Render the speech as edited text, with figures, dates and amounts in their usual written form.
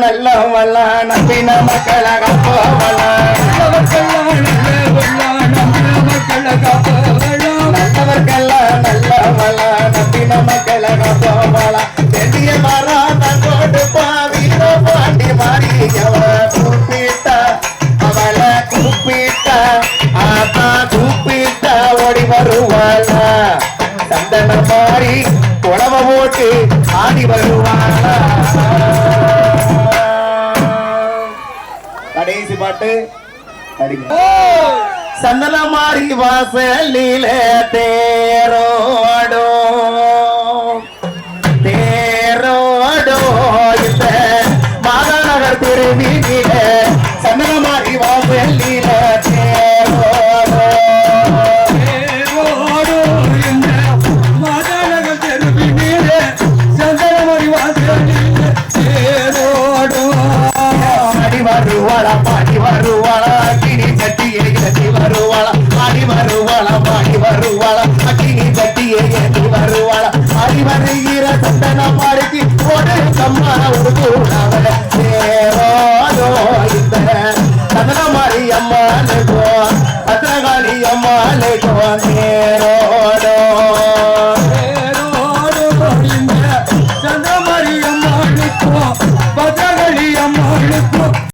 நல்லவள நம்பின மக்களை காப்பவள நல்லவர்க்கெல்லாம் நல்லவள நம்பின மக்களை காப்பவள செடிய மரம் தங்கோடு பாவிரோ பாண்டி மாறியவ கூப்பிட்ட அவளை கூப்பிட்ட ஆத்தா கூப்பிட்ட ஓடி வருவாள சந்தன மாறி உழவ போட்டு ஆடி வருவாள. கடைசி பாட்டு சந்தன மாறி வாசலில தேரோடோ தேரோடோ இந்த மாதநகர் திருவிழில சந்தன மாறி வாசலில தேரோடோ தேரோடோ இந்த மாதநகர் திருவிழில சந்தன மாறி வாசலில தேரோடோ அடி வருவாளா பாடி வருவாளா கிணி கட்டியை கட்டி வருவாளா ஆடி வருவாளா பாடி வருவாளா அக்கினி கட்டியை ஏற்றி வருவாளா ஆடி வருகிற சந்தன மாறிக்கு ஒரு கம்மா ஒரு கூடாவல தேரோதோ இந்த சந்தன மாறி அம்மாளுக்கோ பத்திரகாளி அம்மாளுக்கோ